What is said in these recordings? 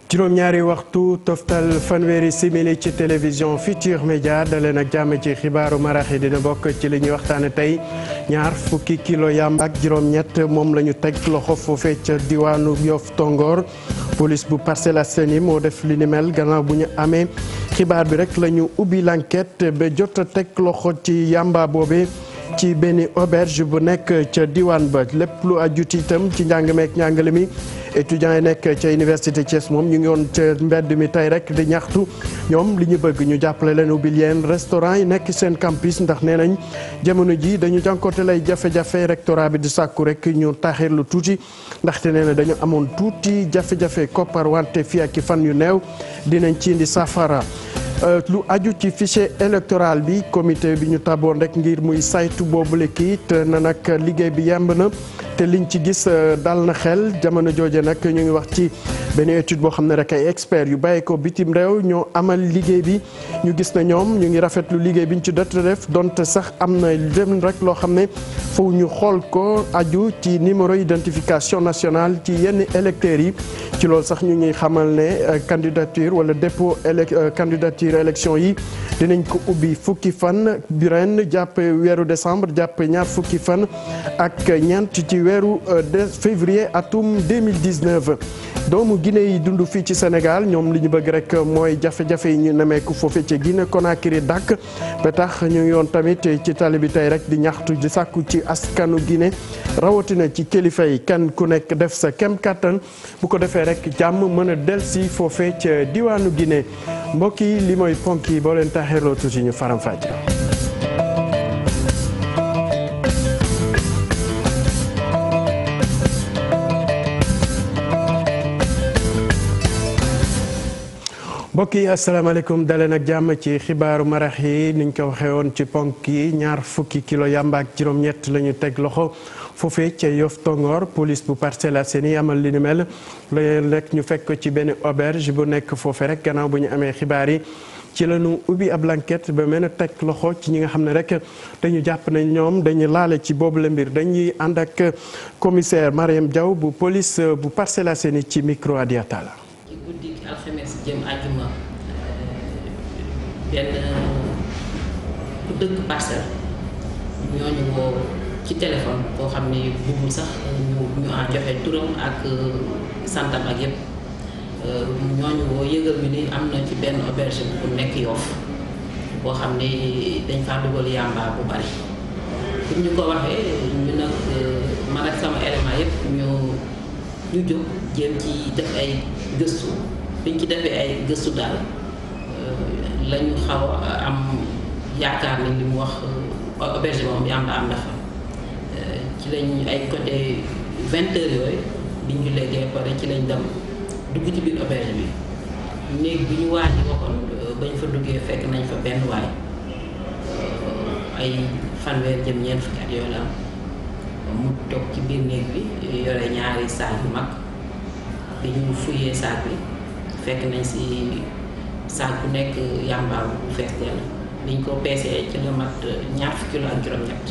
juróom-ñaari waxtu toftal fanweeri simili ci télévision Futurs Médias daleen ak jàmm ci xibaaru marax yi dina bokk ci li ñuy waxtaane tey ñaar fukki kilo yàmb ak juróom-ñett moom la ñu teg loxo foofee ca diwaanu Yoff Tongoor police bu Parcelles Assainies moo def li ni mel gannaaw bu ñu amee xibaar bi rek la ñu ubbi l'enquête ba jot a teg loxo ci yàmba boobe ci benn auberge bu nekk ca diwaan ba lépp lu ajuti itam ci njàng meek njàngale mi étudiants yi nekk ca université Thiès moom ñu ngi woon ca mbedd mi tey rek di ñaxtu ñoom li ñu bëgg ñu jàppale leen ubbil yeen restaurant yi nekk seen campus ndax nee nañ jamono ji dañu jànkoonte lay jafe-jafe rectorat bi di sàkku rek ñu taaxir lu tuuti ndaxte nee na dañu amoon tuuti jafe-jafe koppar wante fii ak fan yu néew dinañ ci indi safara. lu aju ci fichier électoral bi comité bi ñu taboon rek ngir muy saytu boobule kayit na nag liggéey bi yemb na te liñ ci gis dal na xel jamono jooje nag ñu ngi wax ci benn étude boo xam ne rek ay experts yu bàyyi ko bitim réew ñoo amal liggéey bi ñu gis na ñoom ñu ngi rafetlu liggéey bi ñu ci dot def donte sax am na dem rek loo xam ne foofu ñu xool ko aju ci numéro identification nationale ci yenn électeurs yi ci loolu sax ñu ngi xamal ne candidature wala dépôt candidature élection yi dinañ ko ubbi fukki fan bi ren jàpp weeru décembre jàpp ñaar fukki fan ak ñeent ci weeru février atum 2019 doomu Guinée yi dund fii ci Sénégal ñoom li ñu bëgg rek mooy jafe-jafe yi ñu nemeeku foofe ci Guinée Conakry dàkk ba tax ñu ngi yoon tamit ci tali bi tey rek di ñaxtu di sàkku ci askanu Guinée rawatina ci kilifa yi kenn ku nekk def sa kem kattan bu ko defee rek jàmm mën a delsi foofe ca diwaanu Guinée mbokk yi li mooy ponk yi boo leen taxeerloo tuuti ñu faram fàcce. mbokk yi asalaamaaleykum daleen ak jàmm ci xibaaru marax yi niñ ko waxee woon ci ponk yi ñaar fukki kilo yàmba ak juróom-ñett la ñu teg loxo foofee ca Yoff Tongoor police bu Parcelles Assainies amal li ni mel loolu rek ñu fekk ko ci benn auberge bu nekk foofee rek gannaaw bu ñu amee xibaar yi ci la ñu ubbi ab enquête ba mën a teg loxo ci ñi nga xam ne rek dañu jàpp ne ñoom dañu laale ci boobu la mbir dañuy ànd ak commissaire Mariam Diaw bu police bu Parcelles Assainies ci micro Adiata la. ci guddi alxames jëm àjjuma benn ku dëkk Parcelles ñooñu woo ci téléphone koo xam ne bëggul sax ñu joxe turam ak santam ak yëpp ñooñu woo yëgal ñu ni am na ci benn auberge bu nekk Yoff boo xam ne dañ faa dugal yàmba bu bari pour ñu ko waxee ñu nag man ak sama élément yëpp ñu jóg jéem ci def ay gëstu biñ ci defee ay gëstu daal lañu xaw am yaakaar ni li mu wax auberge moom yàmba am dafa ci lañ ay côté 20 heures yooyu biñ ñu léegee pare ci lañ dem dugg ci biir auberge bi néeg bi ñu waaj waxoon bañ fa duggee fekk nañ fa benn waay ay fanweer jëm ñeent fukki at yooyu la mu toog ci biir néeg bi yore ñaari saak yu mag bi ñu fuyee saak bi fekk nañ si saak bu nekk yàmbaa bu fees dell biñ ko peesee ci la mat ñaar fukki kilo ak juróom-ñett.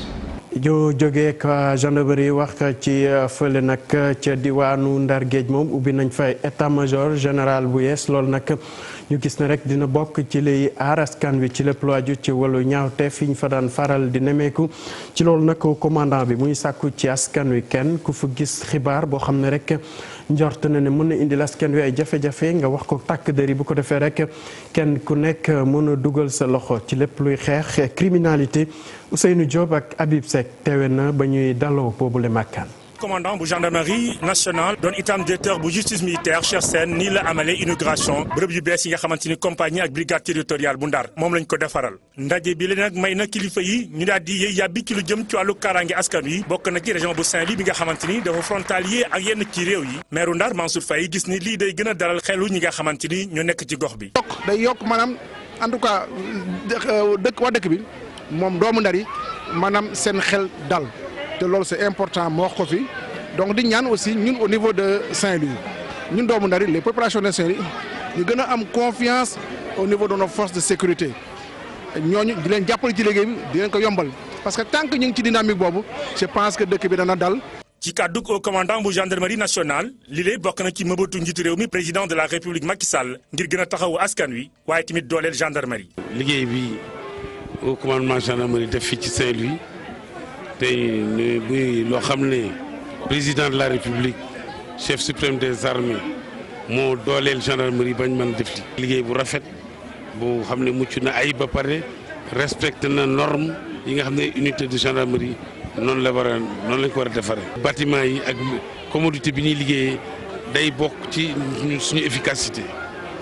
joo jógee ak gendarmerie wax ci fële nag ca diwaanu Ndar Géej moom ubbi nañ fa état major général bu yees loolu nag ñu gis ne rek dina bokk ci liy aar askan wi ci lépp lu aju ci wàllu ñaawteef yi ñu fa daan faral di nemeeku ci loolu nag commandant bi muy sàkku ci askan wi kenn ku fa gis xibaar boo xam ne rek njort na ne mën na indil askan wi ay jafe-jafe nga wax ko takk dëri bu ko defee rek kenn ku nekk mën a dugal sa loxo ci lépp luy xeex criminalité Ousseynou Diop ak Habib Seck teewe na ba ñuy daloo boobule màkkaan. commandant bu gendarmerie nationale doon itam directeur bu justice militaire Cheikh Sène nii la amalee inauguration bërëb yu bees yi nga xamante ni compagnie ak brigade territoriale bu Ndar moom lañ ko defaral ndaje bi la nag may na kilifa yi ñu daal di yëy yàbbi ci lu jëm ci wàllu kaaraange askan wi bokk na ci région bu Saint-Louis bi nga xamante ni dafa frontalier ak yenn ci réew yi maire Ndar Mansour Faye gis ni lii day gën a dalal xelu ñi nga xamante ni ñoo nekk ci gox bi. day yokk maanaam en tout cas dëkk bi moom doomu Ndar yi maanaam seen xel dal. te loolu c'est important moo wax ko fi donc di ñaan aussi ñun au niveau de Saint-Louis ñun doomu Ndar les populations de Saint-Louis ñu gën a am confiance au niveau de nos forces de sécurité ñooñu di leen jàppale ci liggéey bi di leen ko yombal parce que tant que ñu ngi ci dynamique boobu je pense que dëkk bi dana dal. ci kàddu au commandant bu gendarmerie nationale li lay bokk na ci mëbatu njiitu réew mi président de la république Macky Sall ngir gën a taxawu askan wi waaye tamit dooleel gendarmerie. liggéey bi au commandement gendarmerie def fii ci Saint-Louis tey buy loo xam ne président de la république chef suprême des armées moo dooleel gendarmerie bañ mën def liggéey bu rafet bu xam ne mucc na ay ba pare respecté na norme yi nga xam ne unité de gendarmerie noonu lañ ko war a defaree. bâtiment yi ak commodité bi ñuy liggéeyee day bokk ci suñu efficacité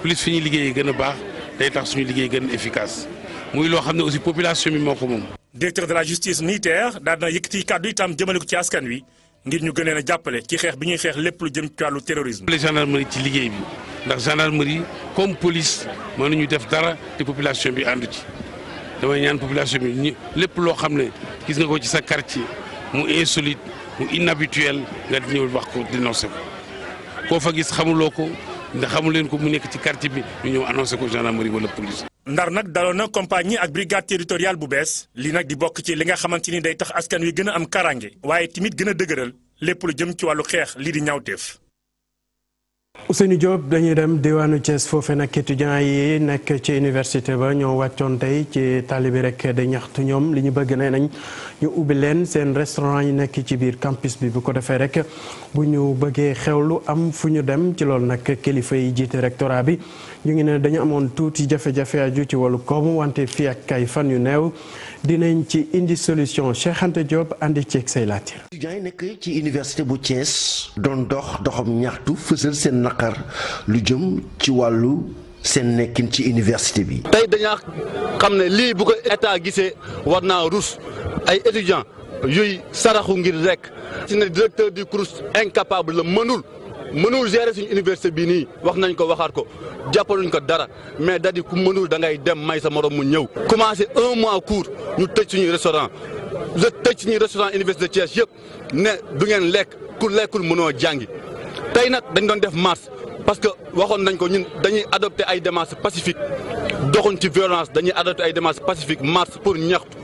plus fi ñuy liggéeyee gën a baax day tax suñu liggéey gën a efficace muy loo xam ne aussi population bi moo ko moom. directeur de la justice militaire daal na yëkkati kàddu itam jëmale ko ci askan wi ngir ñu gën leen a jàppale ci xeex bi ñuy xeex lépp lu jëm ci wàllu terrorisme. les gendarmerie ci liggéey bi ndax gendarmerie comme police mënuñu def dara te population bi àndu ci. damay ñaan population bi ñu lépp loo xam ne gis nga ko ci sa quartier mu insolite mu inhabituel nga ñëw wax ko dénoncé ko koo fa gis xamuloo ko ndax xamul leen ko mu nekk ci quartier bi ñu ñëw annoncé ko gendarmerie wala police. Ndar nag daloon na compagnie ak brigade territoriale bu bees lii nag di bokk ci li nga xamante ni day tax askan wi gën a am karange waaye tamit gën a dëgëral lépp lu jëm ci wàllu xeex lii di ñaawteef. Ousseynou Diop dañuy dem diwaanu Thiès foofe nag étudiants yi nekk ci université ba ñoo wàccoon tey ci tali bi rek da ñaxtu ñoom li ñu bëgg nee nañ ñu ubbi leen seen restaurant yi nekk ci biir campus bi bu ko defee rek bu ñu bëggee xewlu am fu ñu dem ci loolu nag kilifa yi jiite rectorat bi ñu ngi ne dañu amoon tuuti jafe-jafe aju ci wàllu koom wante fii ak ay fan yu néew dinañ ci indi solution Cheikh Anta Diop andi ceeg say laatir. étudiants yi nekk ci université bu Thiès doon doxam ñaxtu fësal seen naqar lu jëm ci wàllu seen nekkin ci université bi. tey dañaa xam ne lii bu ko état gisee war naa rus ay étudiants yuy saraxu ngir rek ci ne directeur du CROUS incapable la mënul gérer suñu université bii nii wax nañ ko waxaat ko jàppaluñ ko dara mais da di ku mënul da ngay dem may sa morom mu ñëw. commencé 1 mois cours ñu tëj suñuy restaurant université Thiès yëpp ne du ngeen lekk ku lekkul mënoo jàngi tey nag dañ doon def marche parce que waxoon nañ ko ñun dañuy adopter ay démarches pacifiques doxuñ ci violence dañuy adopter ay démarches pacifiques marche pour ñaxtu.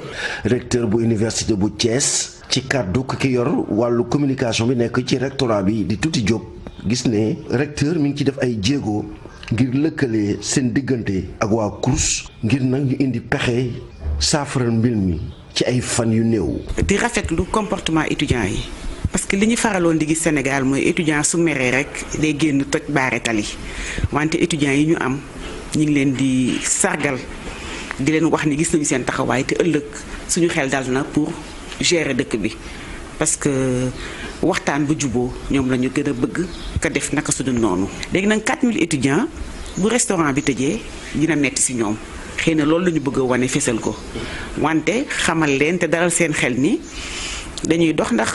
recteur bu université bu Thiès ci kàddu ki yor wàllu communication bi nekk ci rectorat bi di Tuuti Diop gis ne recteur mi ngi ci def ay jéego ngir lëkkale seen diggante ak waa CROUS ngir nag ñu indi pexe saafara mbir mi ci ay fan yu néew. di rafetlu comportement étudiants yi. parce que li ñu faraloon di gis Sénégal mooy étudiant su meree rek day génn toj baare tali wante étudiants yi ñu am ñu ngi leen di sargal di leen wax ni gis nañu seen taxawaay te ëllëg suñu xel dal na pour gérer dëkk bi parce que waxtaan ba juboo ñoom la ñu gën a bëgg ka def naka su dul noonu. léegi nag 4000 étudiants bu restaurant bi tëjee dina metti ci ñoom xëy na loolu la ñu bëgg a wane fésal ko wante xamal leen te dalal seen xel ni. dañuy dox ndax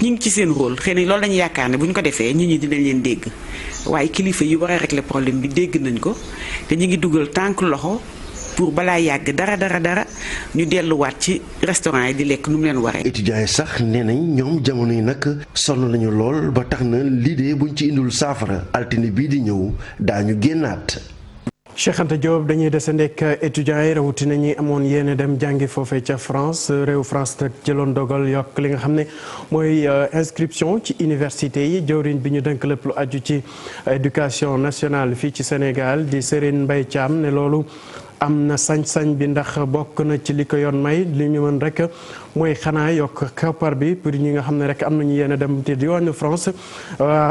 ñi ngi ci seen rôle xëy na loolu dañu yaakaar ne bu ñu ko defee nit ñi dinañ leen dégg waaye kilifa yi war a régler problème bi dégg nañ ko te ñu ngi dugal tànk loxo pour balaa yàgg dara ñu delluwaat ci restaurant yi di lekk nu mu leen waree. étudiants yi sax nee nañ ñoom jamono yi nag sonn nañu lool ba tax na lii de buñ ci indul saafara altine bii di ñëw daañu génnaat. Cheikh Anta Diop dañuy desandek étudiants yi rawatina ñi amoon yéene dem jàngi foofee ca France réew France nag jëloon dogal yokk li nga xam ne mooy inscription ci université yi jawriñ bi ñu dënk lépp lu aju ci éducation nationale fii ci Sénégal di Serigne Mbaye Thiam ne loolu am na sañ-sañ bi ndax bokk na ci li ko yoon may li ñu mën rek mooy xanaa yokk koppar bi pour ñi nga xam ne rek am nañu yéen a dem te diwaanu France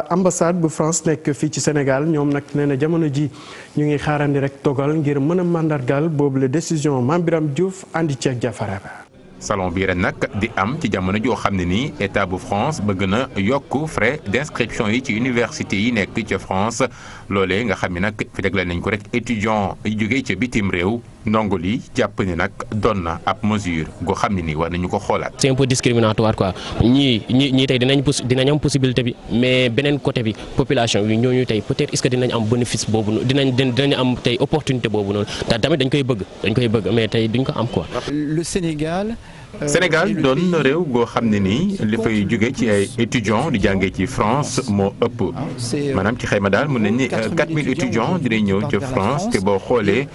ambassade bu France nekk fii ci Sénégal ñoom nag nee na jamono ji ñu ngi xaarandi rek dogal ngir mën a mandargal boobu la décision Mame Biram Diouf andi ceeg Jafara ba salon bi ren nag di am ci jamono joo xam ne nii état bu France bëgg na yokk frais d'inscription yi ci université yi nekk ca France loolee nga xam ne nag fi jagleel nañ ko rek étudiant yi jógee ca bitim réew ndongo li jàpp ne nag doon na ab mesure goo xam ne nii war nañu ko xoolaat. c'est un peu discriminatoire quoi ñii tey dinañ am possibilité bi mais beneen côté bi population bi ñooñu tey peut-être est-ce que dinañ am bénéfice boobu noonu dinañ am tey opportunité boobu noonu te tamit dañ koy bëgg mais tey duñ ko am quoi. Le Sénégal Sénégal doon réew goo xam ne nii li fay jóge ci ay étudiants di jàngee ci France moo ëpp maanaam ci xayma daal mën nañ ni 4000 étudiants dinañ ñëw ca France te boo xoolee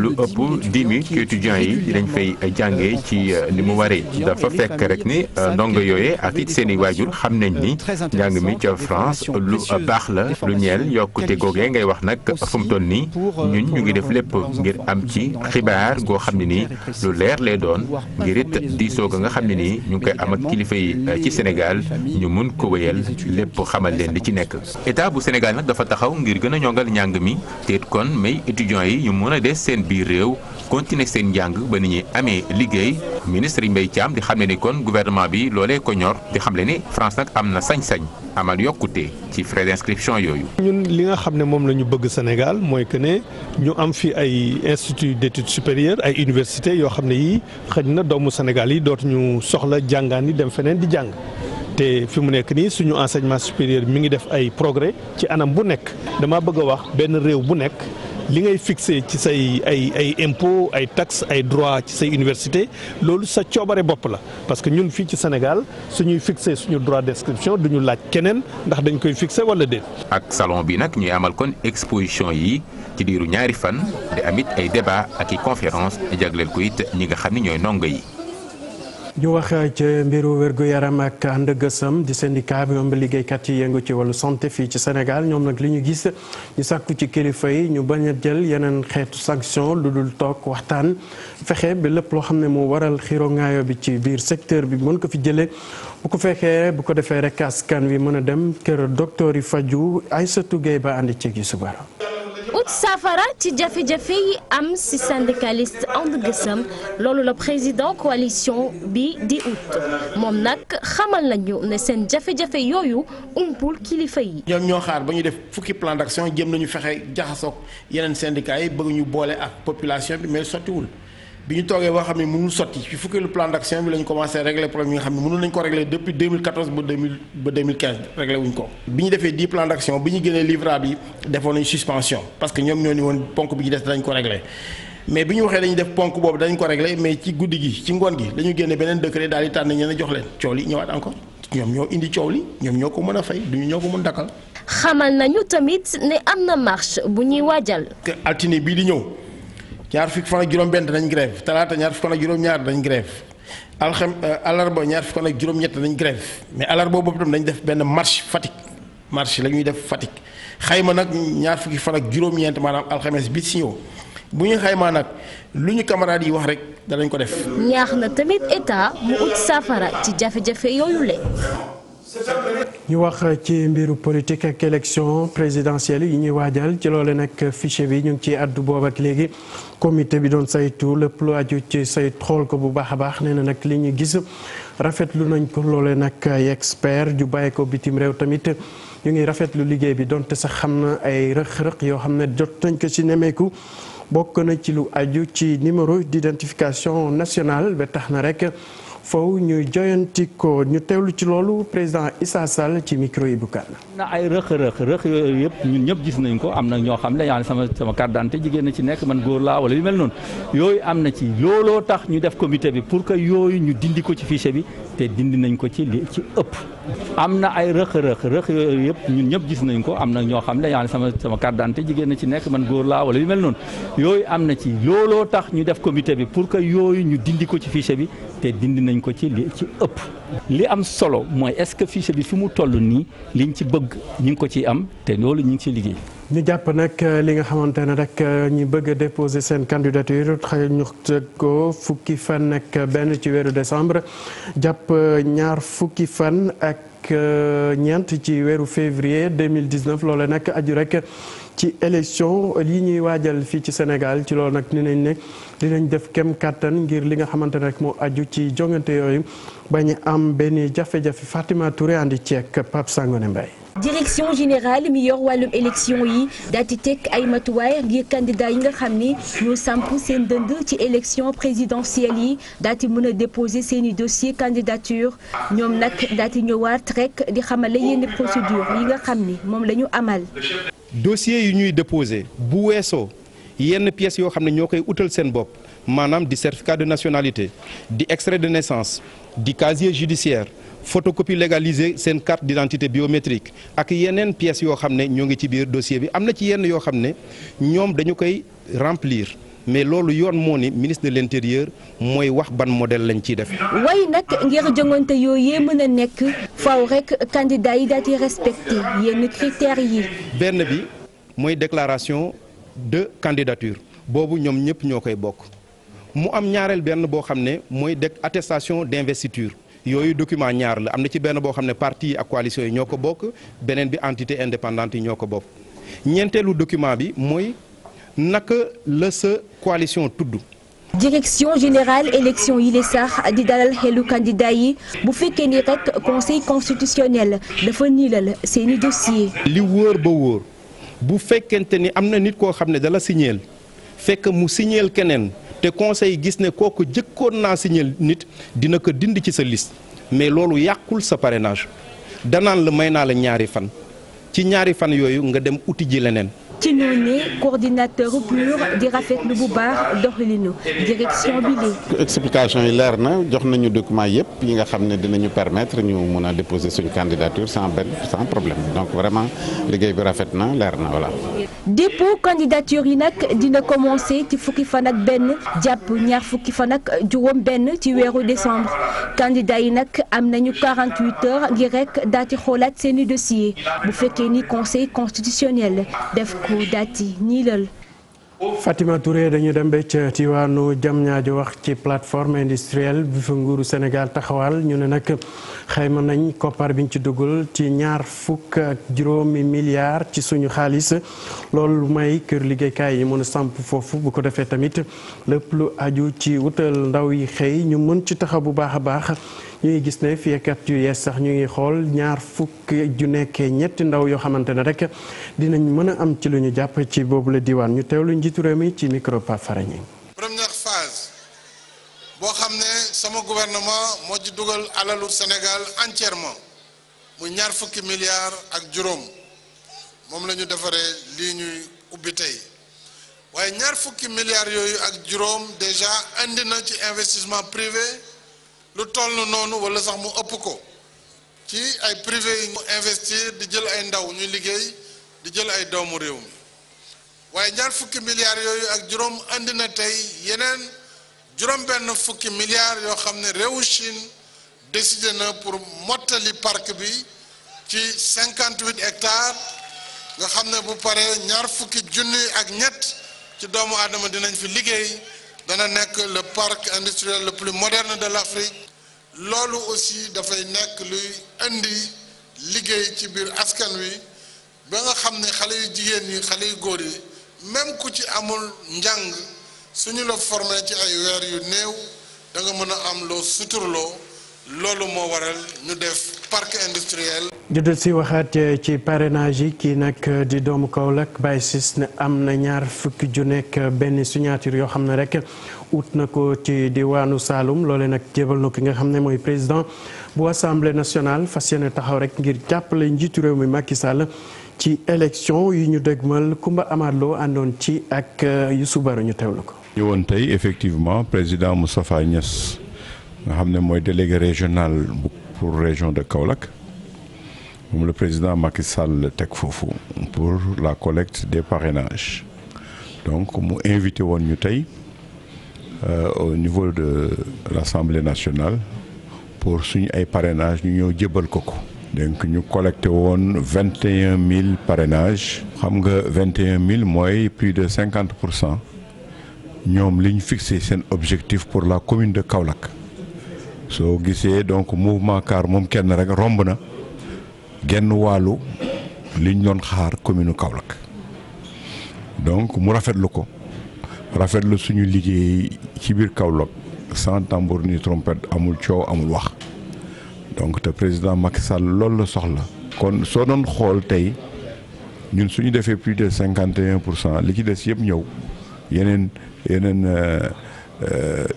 lu ëpp 10 000 ci étudiants yi dinañ fay jàngee ci ni mu waree dafa fekk rek ni ndongo yooyee ak it seen i waajur xam nañ ni njàng mi ca France lu baax la lu ñeel yokkute googee ngay wax nag fu mu toll nii ñun ñu ngi def lépp ngir am ci xibaar goo xam ne nii lu leer lay doon ngir it diisoo ga nga xam ne nii ñu ngi koy am ak kilifa yi ci Sénégal ñu mun ko wéyal lépp xamal leen li ci nekk. état bu Sénégal nag dafa taxaw ngir gën a ñongal njàng mi te it kon may étudiants yi ñu mën a des seen biir réew continuer seen njàng ba ni ñuy amee liggéey ministre Mbaye Thiam di xam ne ni kon gouvernement bi loolee ko ñor di xam le ni France nag am na sañ-sañ amal yokkute ci frais d'inscription yooyu. ñun li nga xam ne moom la ñu bëgg Sénégal mooy que ne ñu am fi ay institut d'études supérieures ay universités yoo xam ne yii xëj na doomu Sénégal yi dootuñu soxla jàngaan yi dem feneen di jàng te fi mu nekk nii suñu enseignement supérieur mi ngi def ay progrès ci anam bu nekk dama bëgg a wax benn réew bu nekk. li ngay fixé ci say ay impôts ay taxes ay droits ci say université loolu sa coobare bopp la parce que ñun fii ci Sénégal suñuy fixé suñu droit d'inscription duñu laaj keneen ndax dañ koy fixé wala déet. ak salon bi nag ñuy amal kon exposition yi ci diiru ñaari fan di amit ay débat ak i conférence jagleel ko it ñi nga xam ne ñooy ndongo yi. ñu wax ci mbiru wér-gu-yaram ak ànd gësëm di syndicat bi ëmb liggéeykat yi yëngu ci wàllu santé fii ci Sénégal ñoom nag li ñu gis ñu sàkku ci kilifa yi ñu bañ a jël yeneen xeetu sanction lu dul toog waxtaan fexe bi lépp loo xam ne moo waral xiro ngaayo bi ci biir secteur bi mën ko fi jëlee bu ko defee rek askan wi mën a dem kër docteur yi faju Aïssatou Gueye ba àndi ci gi suba. ut saafara ci jafe-jafe yi am ci syndicaliste ànd gësëm loolu la président coalition bi di ut moom nag xamal nañu ne seen jafe-jafe yooyu umpul kilifa yi. ñoom ñoo xaar ba ñu def fukki plan d'action jëm nañu fexe jaxasoog yeneen syndicats yi bëgg ñu boole ak population bi mais sottiwul bi ñu toogee boo xam ne mënul sotti ci fukkeelu plan d'action bi la ñu commencé régler problème yi nga xam ne mënul nañu ko régler depuis 2014 ba 2015 régler wuñ ko. bi ñu defee 10 plans d'action bi ñu génnee livrable yi defoon nañu suspension parce que ñoom ñoo ni woon ponk bi ñu des dañ ko régler mais bi ñu waxee dañu def ponk boobu dañ ko régler mais ci guddi gi ci ngoon gi dañu génne beneen décret daal di tànn ñeneen jox leen coow li ñëwaat encore ñoom ñoo indi coow li ñoom ñoo ko mën a fay duñu ñoo ko mën dakkal. xamal nañu tamit ne am na marche bu ñuy waajal. altine bii di ñëw. ñaar fukki fan ak juróom-benn dañ grève talaata ñaar fukki fan ak juróom-ñaar dañ grève alarba ñaar fukki fan ak juróom-ñett dañ grève mais alarba boobu tam dañ def benn marche Fatick marche la ñuy def Fatick xayma nag ñaar fukki fan ak juróom-ñeent maanaam alxames bi si ñëw bu ñu xaymaa nag lu ñu camarades yi wax rek danañ ko def. ñaax na tamit état mu ut saafara ci jafe-jafe yooyu le ñu wax ci mbiru politique ak élection présidentielle yi ñuy waajal ci loole nag fichier bi ñu ngi ciy addu boobu ak léegi comité bi doon saytu lépp lu aju ci sayt xool ko bu baax a baax nee na nag li ñu gis rafetlu nañ ko loole nag ay expert ju bàyyi ko bitim réew tamit ñu ngi rafetlu liggéey bi donte sax xam na ay rëq-rëq yoo xam ne jot nañ ko ci nemeeku bokk na ci lu aju ci numéro d'identification nationale ba tax na rek foofu ñuy joyanti ko ñu teewlu ci loolu président Issa Sall ci micro yi bu kan na ay rëq yooyu yëpp ñun ñëpp gis nañ ko am na ñoo xam ne yaa sama carte d'identité jigéen na ci nekk man góor laa wala yu mel noonu yooyu am na ci looloo tax ñu def comité bi pour que yooyu ñu dindi ko ci fichier bi te dindi nañ ko ci li ci ëpp am na ay rëq yooyu yëpp ñun ñëpp gis nañ ko am na ñoo xam ne yaa sama carte d'identité jigéen na ci nekk man góor laa wala yu mel noonu yooyu am na ci looloo tax ñu def comité bi pour que yooyu ñu dindi ko ci fichier bi te dindi nañ ko ci li ci ëpp li am solo mooy est-ce que fichier bi fi mu toll nii liñ ci bëgg ñu ngi ko ciy am te loolu ñu ngi ciy liggéey. ñu jàpp nag li nga xamante ne rek ñi bëgg a déposer seen candidature xëy ñu tëgg ko fukki fan ak benn ci weeru décembre jàpp ñaar fukki fan ak ñeent ci weeru février 2019 loole nag aju rek ci élection yi ñuy waajal fii ci Sénégal ci loolu nag ni nañ ne dinañ def kem kàttan ngir li nga xamante ne rek moo aju ci jongante yooyu bañ am benn jafe-jafe Fatima Touré andi ceek Pape Sangone Mbaye. direction générale mi yor wàllum élection yi daal di teg ay matuwaay ngir candidat yi nga xam ni ñoo samp seen dënd ci élection présidentielle yi daal di mën a déposer seen i dossier candidature ñoom nag daal di ñëwaat rek di xamale yenn procédure yi nga xam ni moom la ñu amal. dossier yu ñuy déposer bu weesoo yenn pièces yoo xam ne ñoo koy utal seen bopp maanaam di certificat de nationalité di extrait de naissance di casier judiciaire photocopie légalisée seen carte d'identité biométrique ak yeneen pièces yoo xam ne ñoo ngi ci biir dossier bi am na ci yenn yoo xam ne ñoom dañu koy remplir mais loolu yoon moo ni ministre de l'intérieur mooy wax ban modèle lañ ciy def. waaye nag ngir jongante yooyu mën a nekk faaw rek candidat yi daal di respecté yenn critères yi. benn bi mooy déclaration de candidature boobu ñoom ñëpp ñoo koy bokk mu am ñaareel benn boo xam ne mooy attestation d'investiture. yooyu document ñaar la am na ci benn boo xam ne parti yi ak coalition yi ñoo ko bokk beneen bi entité indépendante yi ñoo ko bokk ñeenteelu document bi mooy naka la sa coalition tudd. direction générale élection yi la sax di dalal xelu candidat yi bu fekkee ni rek conseil constitutionnel dafa niilal seeni dossier. li wóor ba wóor bu fekkente ni am na nit koo xam ne dala signeel fekk mu signeel keneen. te conseil gis ne kooku jëkkoon naa signé nit dina ko dindi ci sa liste mais loolu yàqul sa parrainage danaan la may naa la ñaari fan ci ñaari fan yooyu nga dem uti ji leneen. ci noonu coordinateur PUR di rafetlu bu baax doxalinu direction bi léegi. explication yi leer na jox nañu document yëpp yi nga xam ne dinañu permettre ñu mun a déposer suñu candidature sans problème donc vraiment liggéey bi rafet na leer na voilà. dépôt candidature yi nag dina commencer ci fukki fan ak benn jàpp ñaar fukki fan ak juróom benn ci weeru décembre candidat yi nag am nañu 48 heures ngir rek daati xoolaat seeni dossier bu fekkee ni conseil constitutionnel def ko daati niilal. Fatima Touré dañu dem ba ca Tivaouane Diamniadio wax ci plateforme industrielle bi fa nguuru Sénégal taxawal ñu ne nag xayma nañ koppar biñ ci dugal ci $2.5 milliards ci suñu xaalis loolu may kër liggéeykaay yi mën a samp foofu bu ko defee tamit lépp lu aju ci wutal ndaw yi xëy ñu mën ci taxaw bu baax a baax. ñu ngi gis ne fii ak at yu yees sax ñu ngi xool ñetti ndaw yoo xamante ne rek dinañ mën a am ci lu ñu jàpp ci boobu la diwaan ñu teewlu njiitu réew mi ci micro Pape Farañi. première phase boo xam ne sama gouvernement moo ci dugal alalu Sénégal entièrement muy $20 milliards moom la ñu defaree lii ñuy ubbi tey waaye $20 milliards yooyu ak juróom déjà indi na ci investissement privé. lu toll noonu wala sax mu ëpp ko ci ay privé yi mu investir di jël ay ndaw ñuy liggéey di jël ay doomu réew mi waaye $20 milliards yooyu ak juróom andi na tey yeneen $50 milliards yoo xam ne réewu Chine décidé na pour mottali parc bi ci 58 hectares nga xam ne bu paree $20,000 ci doomu aadama dinañ fi liggéey dana nekk le parc industriel le plus moderne de l'Afrique loolu aussi dafay nekk luy indi liggéey ci biir askan wi ba nga xam ne xale yu jigéen ñi xale yu góor yi même ku ci amul njàng suñu la formé ci ay weer yu néew da nga mën a am loo suturloo loolu moo waral ñu def parc industriel. jëdal si waxaat ci parrainage yi kii nag di doomu Kaolack Baye Ciss ne am na $20,000 signature yoo xam ne rek ut na ko ci diwaanu Saloum loole nag jébal na ki nga xam ne mooy président bu assemblée nationale fas yéene taxaw rek ngir jàppale njiitu réew mi Macky Sall ci élection yi ñu dëgmal Kumba Amadlo àndoon ci ak Youssou Baro ñu teewlu ko. ñëwoon tey effectivement président Moustapha Niasse nga xam ne mooy délégué régional pour région de Kaolack moom le président Macky Sall teg foofu pour la collecte des parrainages donc mu invité woon ñu tey au niveau de l'Assemblée nationale pour suñu ay parrainages ñu ñëw jébbal ko ko. donc ñu collecté woon 21 000 parrainages. xam nga 21 000 mooy plus de 50% ñoom li ñu fixé seen objectif pour la commune de Kaolack. soo gisee donc mouvement car moom kenn rek romb na genn wàllu liñ doon xaar commune Kaolack donc mu rafetlu ko rafetlu suñu liggéey ci biir Kaolack sans tambour ni trompette amul coow amul wax donc te président Macky Sall loolu la soxla. kon soo doon xool tey ñun suñu defee plus de 51% li ci des yëpp ñëw yeneen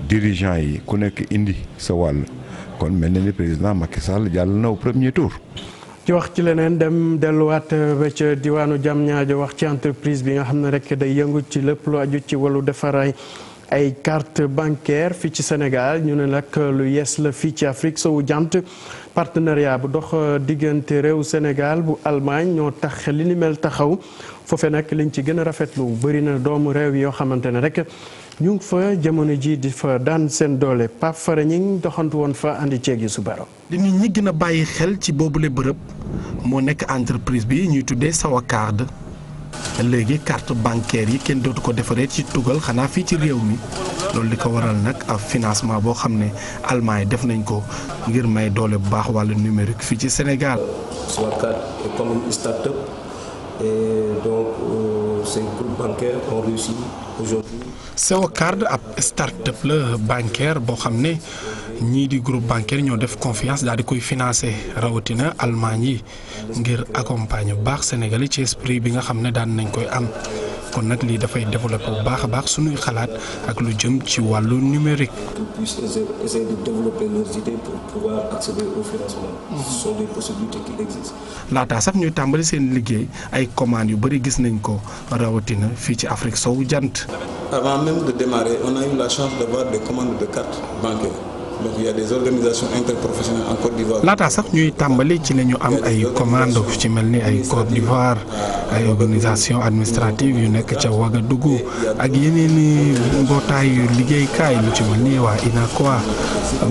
dirigeants yi ku nekk indi sa wàll kon mel na ni président Macky Sall jàll na au premier tour. ci wax ci leneen dem delluwaat ba ca diwaanu Diamniadio wax ci entreprise bi nga xam ne rek day yëngu ci lépp lu aju ci wàllu defar ay carte bancaire fii ci Sénégal ñu ne nag lu yees la fii ci Afrique sowu jant partenariat bu dox diggante réew Sénégal bu Allemagne ñoo tax li ni mel taxaw foofe nag liñ ci gën a rafetlu bëri na doomu réew yoo xamante ne rek ñu ngi fa jamono ji di fa daan seen doole Pape Fara ñi doxantu woon fa andi ceeg yi su baro li nit ñi gën a bàyyi xel ci boobule bërëb moo nekk entreprise bi ñuy tuddee Sawacard léegi carte bancaire yi kenn dootu ko defaree ci tugal xanaa fii ci réew mi loolu di ko waral nag ab financement boo xam ne Allemagne def nañ ko ngir may doole bu baax wàllu numérique fii ci Sénégal. Sawacard est comme une start-up et donc ces groupes bancaires ont réussi aujourd'hui. Sawacard ab start-up la bancaire boo xam ne ñii di groupe bancaire ñoo def confiance daal di koy financer rawatina Allemagne yi ngir accompagner bu baax Sénégal yi ci esprit bi nga xam ne daan nañ koy am kon nag lii dafay développer bu baax a baax suñuy xalaat ak lu jëm ci wàllu numérique. Puissent essayer de développer leurs idées pour pouvoir accéder au financement. Ce sont des possibilités qui existent. laataa sax ñuy tàmbali seen liggéey ay commandes yu bëri gis nañ ko rawatina fii ci Afrique sowu jant. Avant même de démarrer, on a eu la chance d'avoir des commandes de cartes bancaires. Donc il y a des organisations interprofessionnelles en Côte d'Ivoire. laataa sax ñuy tàmbali ci la ñu am ay commandes ci mel ni ay Côte d'Ivoire ay organisation administrative yu nekk ca Ouagadougou ak yeneen i mbootaayu liggéeykaay lu ci mel ni waa UNACOIS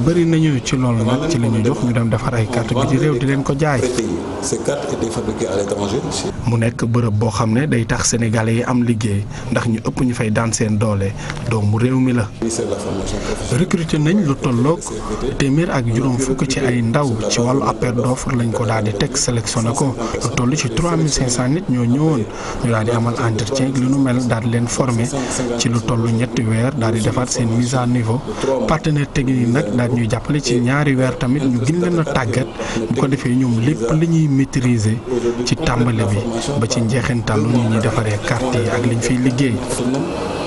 bëri nañu ci loolu nag ci la ñu jox ñu dem defar ay carte bi di réew di leen ko jaay. Ces cartes étaient fabriquées à l'étranger. mu nekk bërëb boo xam ne day tax sénégalais yi am liggéey ndax ñu ëpp ñu fay daan seen doole doomu réew mi la. recruter nañ lu tolloog téeméer ak juróom fukk ci ay ndaw ci wàllu appel d'offre lañ ko daal di teg sélectionné ko lu toll ci 3500 nit ñoo ñëwoon ñu daal di amal entretien li nu mel daal di leen former ci lu toll ñetti weer daal di defaat seen mise à niveau partenaire technique nag daal ñuy jàppale ci ñaari weer tamit ñu gën leen a tàggat bu ko defee ñoom lépp li ñuy maîtriser ci tàmbali bi ba ci njeexintalu ni ñuy defaree carte yi ak liñ fiy liggéey.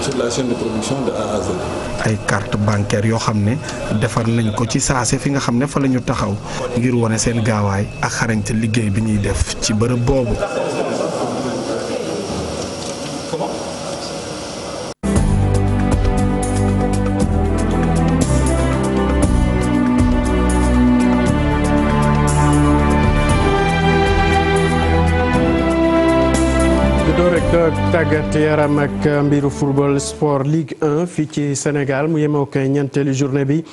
Sur la chaîne de production de A à Z. ay carte bancaire yoo xam ne defar nañ ko ci saase fi nga xam ne fa la ñu taxaw ngir wane seen gaawaay ak xarañte liggéey bi ñuy def ci bërëb boobu. tàggat yaram ak mbiru football sport Ligue 1 fii ci Sénégal mu yemoo ko ñeenteelu journée bi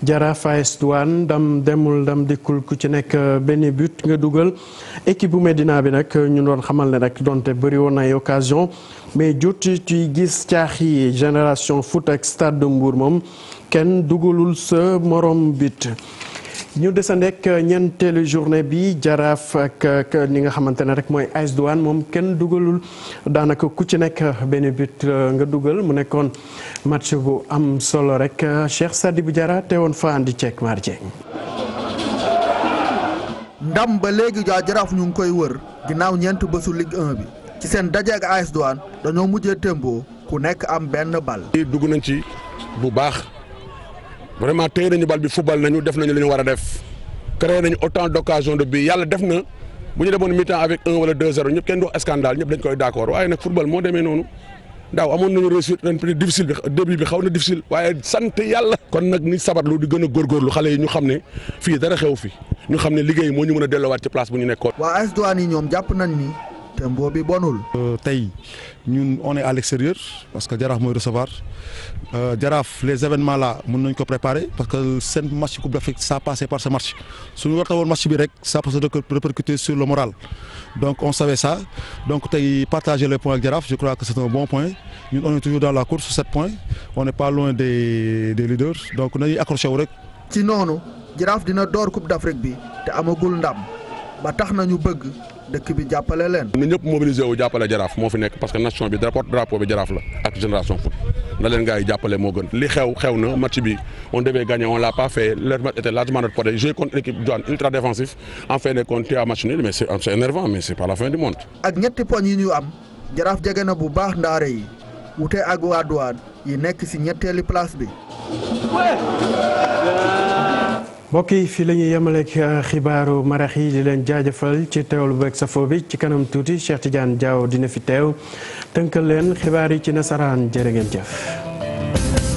Jaraaf AS Douanes ndam demul ndam dikkul ku ci nekk benn but nga dugal équipe bu Medina bi nag ñu doon xamal ne rek donte bëri woon ay occasion mais jot ci gis caaxi Génération Foot ak Stade de Mbour moom kenn dugalul sa morom but. ñu desandek ñeenteelu journée bi Jaraaf ak ni nga xamante ne rek mooy AS Douanes moom kenn dugalul daanaka ku ci nekk benn but nga dugal mu nekkoon match bu am solo rek Cheikh Sadibou Diarra teewoon fa andi ceek Mar Dieng. ndam ba léegi Jaraaf ñu ngi koy wër ginnaaw ñeent bésu Ligue 1 bi ci seen daje ak AS Douanes dañoo mujjee tembo ku nekk am benn bal. dugg nañ ci bu baax. vraiment téye nañu bal bi football nañu def nañu li ñu war a def créé nañu autant d'occasion de but yàlla def na bu ñu demoon mi-temps avec 1 wala 2-0 ñëpp kenn du wax scandale ñëpp dañ koy d'accord waaye nag football moo demee noonu daaw amoon nañu réussite ren peut-être difficile bi début bi xaw na difficile waaye sant yàlla. kon nag ni sabatlu di gën a góorgóorlu xale yi ñu xam ne fii dara xew fi ñu xam ne liggéey moo ñu mën a delloowaat ci place bu ñu nekkoon. waa AS Douanes yi ñoom jàpp nañ ni tembo bi bonul. tey ñun on est à l'extérieur parce que Jaraaf mooy recevoir Jaraaf les événements là mën nañ ko préparer parce que seen match Coupe d'Afrique ça passé par ce match suñu warta woon match bi rek ça peut se répercuter sur le moral donc on savait ça donc tey partager les points ak Jaraaf je crois que c'est un bon point ñun on est toujours dans la course 7 points on n'est pas loin des leaders donc nañuy accroché wu rek. ci noonu Jaraaf dina door Coupe d'Afrique bi te amagul ndam ba tax nañu bëgg. dëkk bi jàppale leen. na ñëpp mobilisé wu jàppale Jaraaf moo fi nekk parce que nation bi drapeau bi Jaraaf la ak Génération Foot na leen gars yi jàppale moo gën. li xew na match bi on devait gagner on l'a pas fait leur match était largement notre portée jouer contre l'équipe Douanes ultra défensif en fin de compte tu as match nul mais c'est énervant mais c'est pas la fin du monde. ak ñetti poñ yi ñu am Jaraaf jege na bu baax ndaare yi wute ak waa Douanes yi nekk ci ñetteeli place bi. mbokk yi fii la ñuy yemaleeg xibaaru marax yi di leen jaajëfal ci teewlu beeg safo bi ci kanam tuuti Cheikh Tidiane Diaw dina fi teew tënkal leen xibaar yi ci nasaraan jërë ngeen jëf.